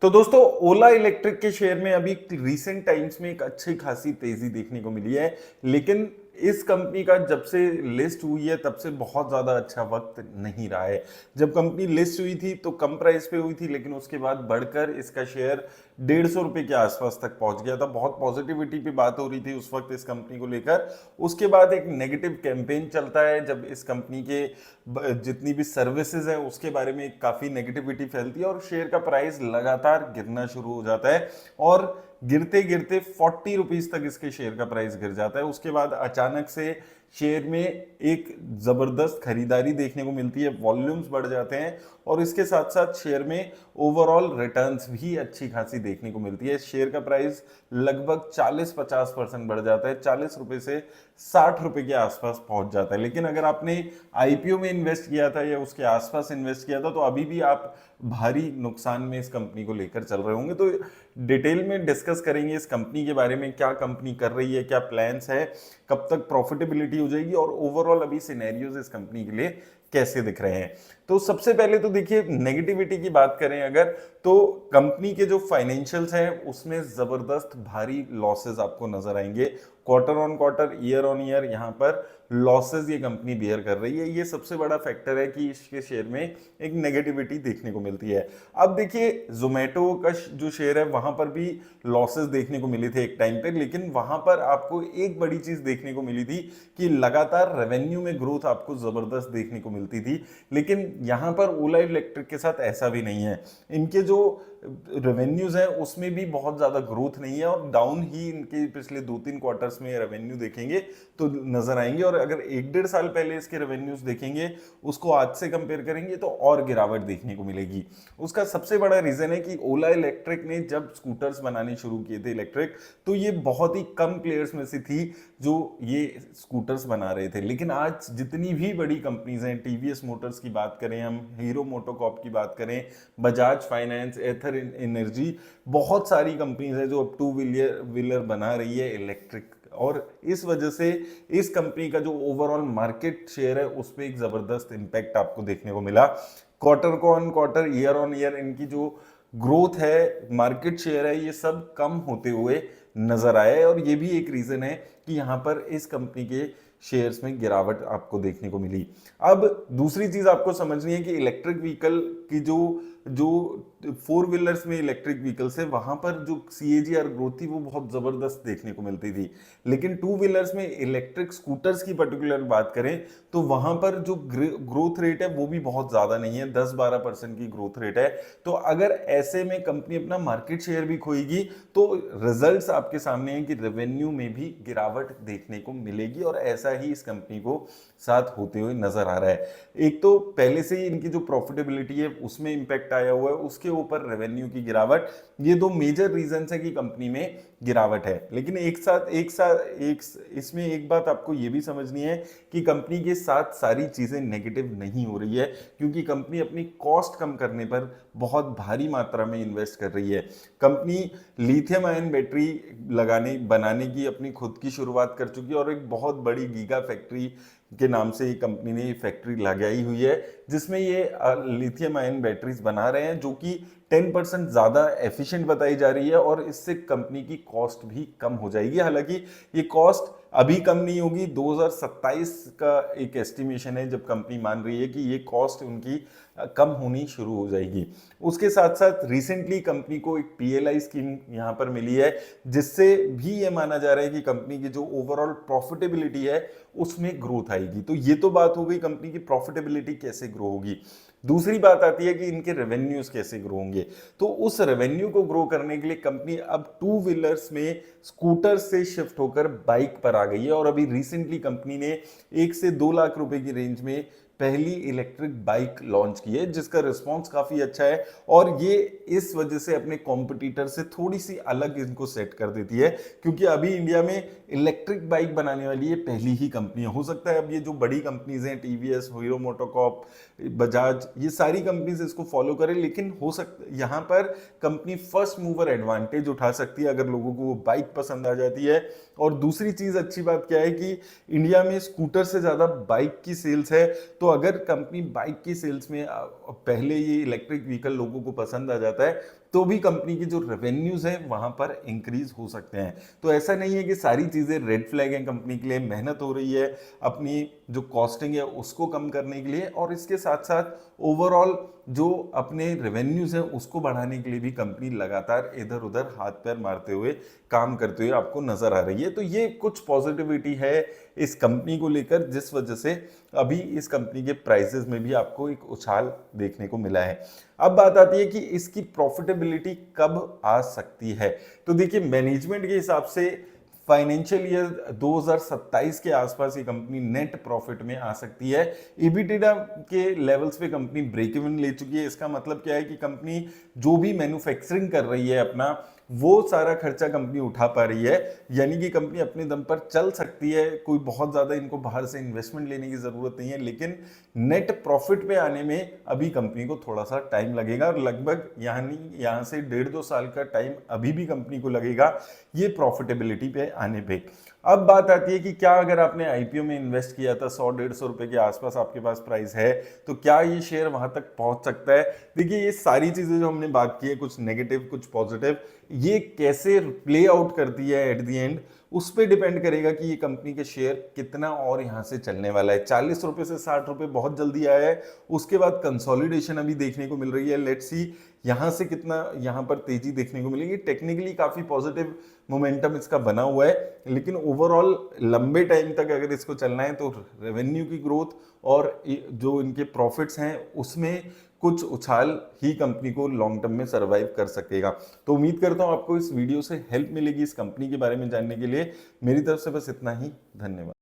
तो दोस्तों ओला इलेक्ट्रिक के शेयर में अभी रिसेंट टाइम्स में एक अच्छी खासी तेजी देखने को मिली है। लेकिन इस कंपनी का जब से लिस्ट हुई है तब से बहुत ज्यादा अच्छा वक्त नहीं रहा है। जब कंपनी लिस्ट हुई थी तो कम प्राइस पे हुई थी, लेकिन उसके बाद बढ़कर इसका शेयर 150 रुपए के आसपास तक पहुंच गया था। बहुत पॉजिटिविटी पे बात हो रही थी उस वक्त इस कंपनी को लेकर। उसके बाद एक नेगेटिव कैंपेन चलता है जब इस कंपनी के जितनी भी सर्विसेज है उसके बारे में काफी नेगेटिविटी फैलती है और शेयर का प्राइस लगातार गिरना शुरू हो जाता है। और गिरते गिरते 40 रुपीज तक इसके शेयर का प्राइस गिर जाता है। उसके बाद अचानक से शेयर में एक जबरदस्त खरीदारी देखने को मिलती है, वॉल्यूम्स बढ़ जाते हैं और इसके साथ साथ शेयर में ओवरऑल रिटर्न्स भी अच्छी खासी देखने को मिलती है। शेयर का प्राइस लगभग 40-50% बढ़ जाता है, 40 रुपए से 60 रुपए के आसपास पहुंच जाता है। लेकिन अगर आपने आईपीओ में इन्वेस्ट किया था या उसके आसपास इन्वेस्ट किया था तो अभी भी आप भारी नुकसान में इस कंपनी को लेकर चल रहे होंगे। तो डिटेल में डिस्कस करेंगे इस कंपनी के बारे में, क्या कंपनी कर रही है, क्या प्लान्स है, कब तक प्रॉफिटेबिलिटी हो जाएगी और ओवरऑल अभी सिनेरियोज इस कंपनी के लिए कैसे दिख रहे हैं। तो सबसे पहले तो देखिए, नेगेटिविटी की बात करें अगर, तो कंपनी के जो फाइनेंशियल्स हैं उसमें जबरदस्त भारी लॉसेस आपको नजर आएंगे। Quarter on quarter, year on year यहाँ पर लॉसेस ये कंपनी बियर कर रही है। ये सबसे बड़ा फैक्टर है कि इसके शेयर में एक नेगेटिविटी देखने को मिलती है। अब देखिए, जोमेटो का जो शेयर है वहां पर भी लॉसेस देखने को मिले थे एक टाइम पे, लेकिन वहां पर आपको एक बड़ी चीज देखने को मिली थी कि लगातार रेवेन्यू में ग्रोथ आपको जबरदस्त देखने को मिलती थी। लेकिन यहां पर ओला इलेक्ट्रिक के साथ ऐसा भी नहीं है। इनके जो रेवेन्यूज है उसमें भी बहुत ज्यादा ग्रोथ नहीं है और डाउन ही इनके पिछले 2-3 क्वार्टर्स में रेवेन्यू देखेंगे तो नजर आएंगे। और अगर 1-1.5 साल पहले इसके रेवेन्यूज देखेंगे, उसको आज से कंपेयर करेंगे तो और गिरावट देखने को मिलेगी। उसका सबसे बड़ा रीजन है कि ओला इलेक्ट्रिक ने जब स्कूटर्स बनाने शुरू किए थे इलेक्ट्रिक, तो ये बहुत ही कम प्लेयर्स में से थी जो ये स्कूटर्स बना रहे थे। लेकिन आज जितनी भी बड़ी कंपनीज हैं, टीवीएस मोटर्स की बात करें, हम हीरो मोटोकॉर्प की बात करें, बजाज फाइनेंस, एथर एनर्जी, बहुत सारी कंपनीज है जो अब टू व्हीलर बना रही है इलेक्ट्रिक। और इस वजह से इस कंपनी का जो ओवरऑल मार्केट शेयर है उस पर एक जबरदस्त इंपैक्ट आपको देखने को मिला। Quarter on quarter, year on year इनकी जो ग्रोथ है, मार्केट शेयर है, ये सब कम होते हुए नजर आए। और ये भी एक रीजन है कि यहां पर इस कंपनी के शेयर्स में गिरावट आपको देखने को मिली। अब दूसरी चीज आपको समझनी है कि इलेक्ट्रिक व्हीकल की जो जो 4 व्हीलर्स में इलेक्ट्रिक व्हीकल्स है वहां पर जो सीएजीआर ग्रोथ थी वो बहुत जबरदस्त देखने को मिलती थी। लेकिन 2 व्हीलर्स में इलेक्ट्रिक स्कूटर्स की पर्टिकुलर बात करें तो वहां पर जो ग्रोथ रेट है वो भी बहुत ज्यादा नहीं है, 10-12% की ग्रोथ रेट है। तो अगर ऐसे में कंपनी अपना मार्केट शेयर भी खोएगी तो रिजल्ट्स आपके सामने हैं कि रेवेन्यू में भी गिरावट देखने को मिलेगी और ऐसा ही इस कंपनी को साथ होते हुए नजर आ रहा है। एक तो पहले से ही इनकी जो प्रॉफिटेबिलिटी है उसमें इंपैक्ट आया हुआ है, उसके ऊपर रेवेन्यू की गिरावट, ये दो मेजर रीजंस है कि कंपनी में गिरावट है। लेकिन एक इसमें एक बात आपको ये भी समझनी है कि कंपनी के साथ सारी चीजें नेगेटिव नहीं हो रही है, क्योंकि कंपनी अपनी कॉस्ट कम करने पर बहुत भारी मात्रा में इन्वेस्ट कर रही है। कंपनी लिथियम आयन बैटरी बनाने की अपनी खुद की शुरुआत कर चुकी है और एक बहुत बड़ी गीगा फैक्ट्री के नाम से कंपनी ने फैक्ट्री लगाई हुई है जिसमें ये लिथियम आयन बैटरीज बना रहे हैं, जो कि 10% ज्यादा एफिशिएंट बताई जा रही है और इससे कंपनी की कॉस्ट भी कम हो जाएगी। हालांकि ये कॉस्ट अभी कम नहीं होगी, 2027 का एक एस्टिमेशन है जब कंपनी मान रही है कि ये कॉस्ट उनकी कम होनी शुरू हो जाएगी। उसके साथ साथ रिसेंटली कंपनी को एक पीएलआई स्कीम यहां पर मिली है जिससे भी ये माना जा रहा है कि कंपनी की जो ओवरऑल प्रॉफिटेबिलिटी है उसमें ग्रोथ आएगी। तो ये तो बात हो गई कंपनी की प्रॉफिटेबिलिटी कैसे ग्रो होगी। दूसरी बात आती है कि इनके रेवेन्यूज कैसे ग्रो होंगे। तो उस रेवेन्यू को ग्रो करने के लिए कंपनी अब 2 व्हीलर्स में स्कूटर से शिफ्ट होकर बाइक पर आ गई है और अभी रिसेंटली कंपनी ने 1 से 2 लाख रुपए की रेंज में पहली इलेक्ट्रिक बाइक लॉन्च की है जिसका रिस्पांस काफी अच्छा है और ये इस वजह से अपने कॉम्पिटिटर से थोड़ी सी अलग इनको सेट कर देती है, क्योंकि अभी इंडिया में इलेक्ट्रिक बाइक बनाने वाली ये पहली ही कंपनी हो सकता है अब ये जो बड़ी कंपनीज हैं, टीवीएस, हीरो मोटोकॉर्प, बजाज, ये सारी कंपनीज इसको फॉलो करें। लेकिन हो सकता यहाँ पर कंपनी फर्स्ट मूवर एडवांटेज उठा सकती है अगर लोगों को वो बाइक पसंद आ जाती है। और दूसरी चीज अच्छी बात क्या है कि इंडिया में स्कूटर से ज्यादा बाइक की सेल्स है। तो अगर कंपनी बाइक की सेल्स में पहले ये इलेक्ट्रिक व्हीकल लोगों को पसंद आ जाता है तो तो भी कंपनी की जो रेवेन्यूज है वहां पर इंक्रीज हो सकते हैं। तो ऐसा नहीं है कि सारी चीजें रेड फ्लैग हैं कंपनी के लिए, मेहनत हो रही है अपनी जो कॉस्टिंग है उसको कम करने के लिए, और इसके साथ साथ ओवरऑल जो अपने रेवेन्यूज है उसको बढ़ाने के लिए भी कंपनी लगातार इधर उधर हाथ पैर मारते हुए काम करते हुए आपको नजर आ रही है। तो ये कुछ पॉजिटिविटी है इस कंपनी को लेकर, जिस वजह से अभी इस कंपनी के प्राइसेस में भी आपको एक उछाल देखने को मिला है। अब बात आती है कि इसकी प्रॉफिटेबिलिटी कब आ सकती है। तो देखिए, मैनेजमेंट के हिसाब से फाइनेंशियल ईयर 2027 के आसपास ये कंपनी नेट प्रॉफिट में आ सकती है। इबिटिडा के लेवल्स पे कंपनी ब्रेक इवन ले चुकी है। इसका मतलब क्या है कि कंपनी जो भी मैन्युफैक्चरिंग कर रही है अपना, वो सारा खर्चा कंपनी उठा पा रही है, यानी कि कंपनी अपने दम पर चल सकती है। कोई बहुत ज्यादा इनको बाहर से इन्वेस्टमेंट लेने की जरूरत नहीं है, लेकिन नेट प्रॉफिट पे आने में अभी कंपनी को थोड़ा सा टाइम लगेगा, और लगभग यहाँ से 1.5-2 साल का टाइम अभी भी कंपनी को लगेगा ये प्रॉफिटेबिलिटी पे आने पे। अब बात आती है कि क्या अगर आपने आईपीओ में इन्वेस्ट किया था 100-150 रुपए के आसपास आपके पास प्राइस है, तो क्या ये शेयर वहां तक पहुंच सकता है। देखिए, ये सारी चीजें जो हमने बात की है, कुछ नेगेटिव कुछ पॉजिटिव, ये कैसे प्ले आउट करती है एट द एंड, उस पर डिपेंड करेगा कि ये कंपनी के शेयर कितना और यहाँ से चलने वाला है। 40 रुपए से 60 रुपए बहुत जल्दी आया है, उसके बाद कंसोलिडेशन अभी देखने को मिल रही है। लेट्स सी यहाँ से कितना यहाँ पर तेजी देखने को मिलेगी। टेक्निकली काफी पॉजिटिव मोमेंटम इसका बना हुआ है, लेकिन ओवरऑल लंबे टाइम तक अगर इसको चलना है तो रेवेन्यू की ग्रोथ और जो इनके प्रॉफिट्स हैं उसमें कुछ उछाल ही कंपनी को लॉन्ग टर्म में सरवाइव कर सकेगा। तो उम्मीद करता हूं आपको इस वीडियो से हेल्प मिलेगी इस कंपनी के बारे में जानने के लिए। मेरी तरफ से बस इतना ही, धन्यवाद।